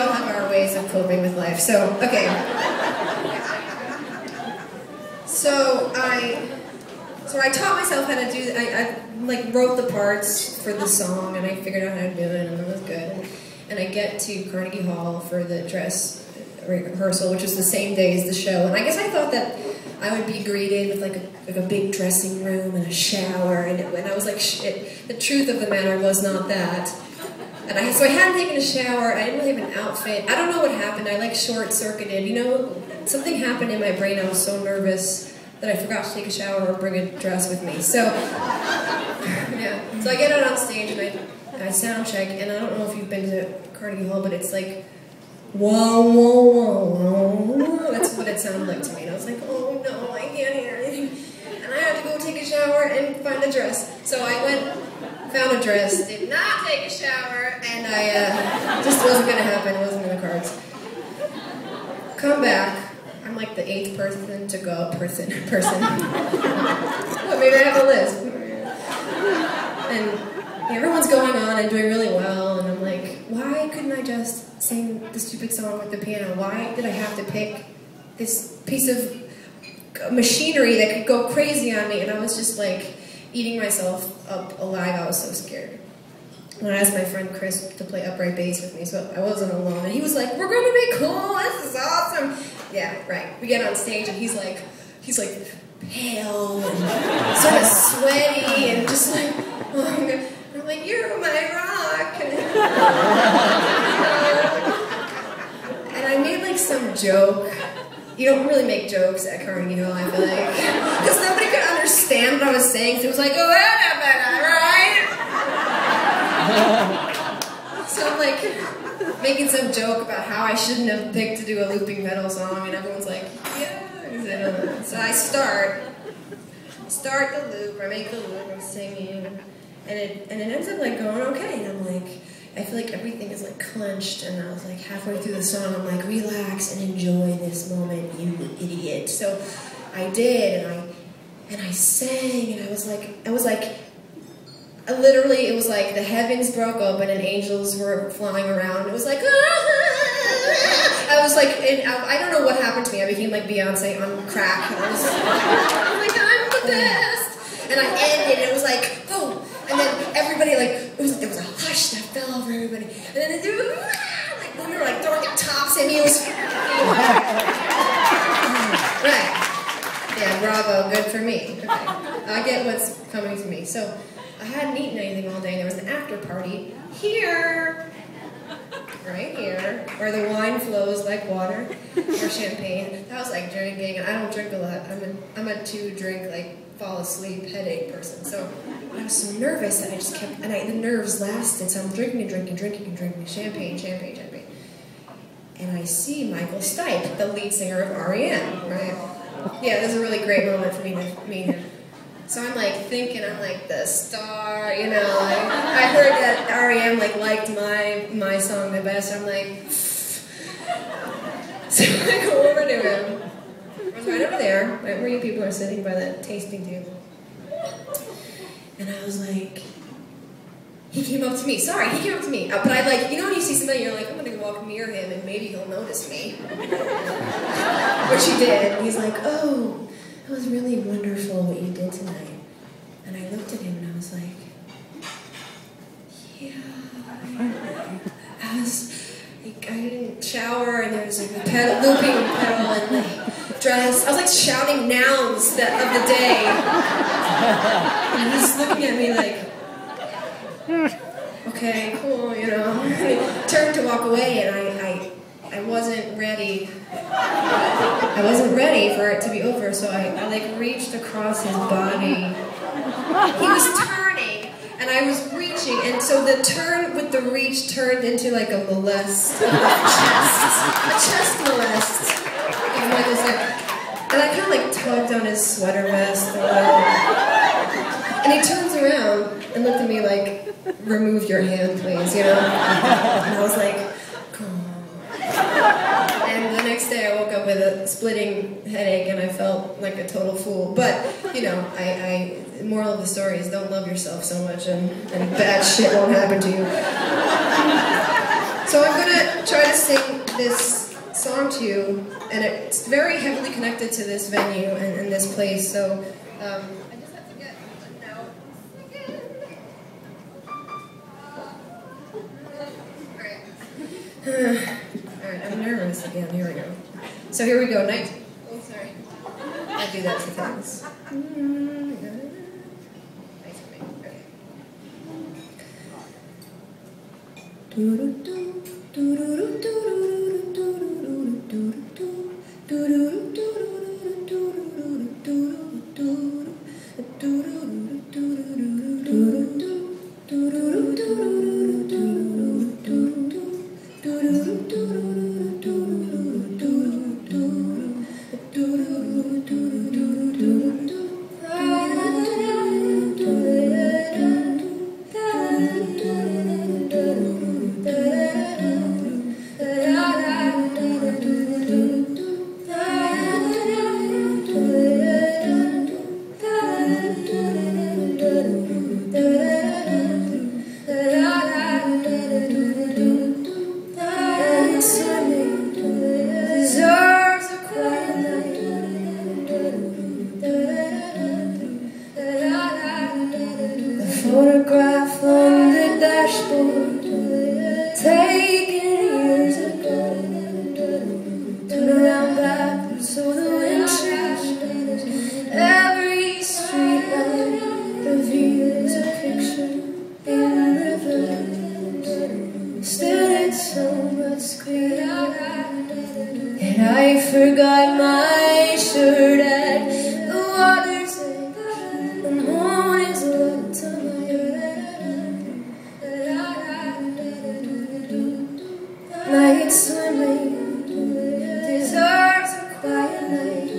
all have our ways of coping with life. So, okay. So I taught myself how to do, I like wrote the parts for the song and I figured out how to do it and it was good. And I get to Carnegie Hall for the dress rehearsal, which was the same day as the show. And I guess I thought that I would be greeted with like a big dressing room and a shower. And I was like, shit, the truth of the matter was not that. And so I hadn't taken a shower, I didn't really have an outfit. I don't know what happened, I like short-circuited. You know, something happened in my brain, I was so nervous that I forgot to take a shower or bring a dress with me. So, yeah. So I get out on stage and I sound check, and I don't know if you've been to Carnegie Hall, but it's like, whoa, whoa, whoa, whoa. That's what it sounded like to me. And I was like, oh no, I can't hear anything. And I had to go take a shower and find a dress. So I went, found a dress, did not take a shower, and I just wasn't gonna happen, it wasn't in the cards. Come back, I'm like the 8th person to go, person. What, maybe I have a list. And everyone's going on and doing really well, and I'm like, why couldn't I just sing the stupid song with the piano? Why did I have to pick this piece of machinery that could go crazy on me? And I was just like, eating myself up alive. I was so scared. And I asked my friend Chris to play upright bass with me, so I wasn't alone. And he was like, "We're gonna be cool. This is awesome." Yeah, right. We get on stage, and he's like pale and sort of sweaty and just like, oh, I'm like, "You're my rock." And I made like some joke. You don't really make jokes at Carnegie Hall, I feel like. Because nobody could understand what I was saying, so it was like, oh, right? So I'm like, making some joke about how I shouldn't have picked to do a looping metal song, and everyone's like, yeah. So I start the loop, I make the loop, I'm singing, and it ends up like going okay, and I'm like, I feel like everything is like clenched, and I was like halfway through the song, I'm like, relax and enjoy this moment, you idiot. So I did, and I sang, and I was like, literally, it was like the heavens broke open and angels were flying around. It was like, I was like, I don't know what happened to me. I became like Beyonce on crack, and I was like, I'm the best. And I ended, and it was like, oh. And then everybody, like, there was a hush that fell over everybody. And then like, women were like throwing their tops at me. It was right. Yeah, bravo, good for me. Okay. I get what's coming to me. So I hadn't eaten anything all day, and there was an after party here, right here, where the wine flows like water or champagne. That was like drinking, and I don't drink a lot. I'm a 2-drink, like, fall asleep headache person. So I was so nervous that I just kept, and the nerves lasted, so I'm drinking and drinking, champagne. And I see Michael Stipe, the lead singer of R.E.M, right? Yeah, this is a really great moment for me to meet him. So I'm like thinking I'm like the star, you know, like, I heard that R.E.M liked my song the best. I'm like, so I go over to him. I was right over there, right where you people are sitting by that tasting table. And I was like, he came up to me. But I like, you know when you see somebody, you're like, I'm gonna walk near him and maybe he'll notice me. Which he did. And he's like, oh, it was really wonderful what you did tonight. And I looked at him and I was like, yeah. I didn't shower, and there was like a looping pedal and like dress. I was like shouting nouns of the day. And he's looking at me like, okay, cool, you know. And he turned to walk away, and I wasn't ready. I wasn't ready for it to be over, so I like reached across his body. He was turning, and I was reaching, and so the turn with the reach turned into like a molest, a chest molest. And I kind of like tugged on his sweater vest a little. And he turns around and looked at me like, remove your hand, please, you know? And I was like, and the next day I woke up with a splitting headache and I felt like a total fool. But, you know, the moral of the story is don't love yourself so much and bad shit won't happen to you. So I'm gonna try to sing this song to you, and it's very heavily connected to this venue and this place, so I just have to get a note. Alright, I'm nervous again. Here we go. So here we go. Oh, sorry. I do that to things. Nice for me. Photograph on the dashboard, taken years ago. Turn around backwards so the wind changes. Every street light reveals a picture in reverse. Still it's so much clearer. And I forgot my shirt at the water's edge. The morning's looked on my night swimming deserves a quiet night.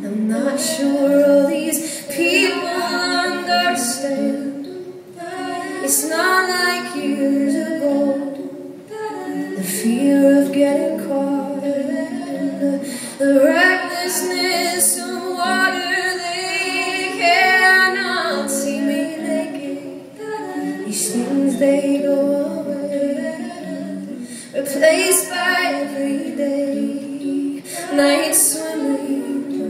I'm not sure all these people understand. It's not like years ago. The fear of getting caught and the recklessness of water. They cannot see me naked. These things, they go away, replaced by everyday night swimming,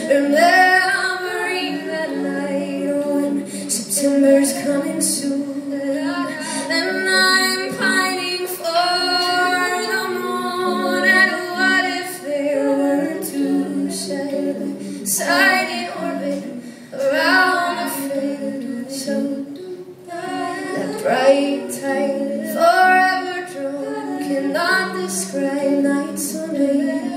remembering that night when September's coming soon, and I'm pining for the moon. And what if there were two side in orbit around the faded sun? That bright tide, forever drawn, cannot describe night swimming.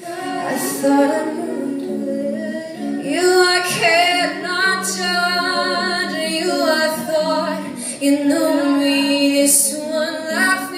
I thought I knew you, I cannot judge you. I thought you knew me. This one laughed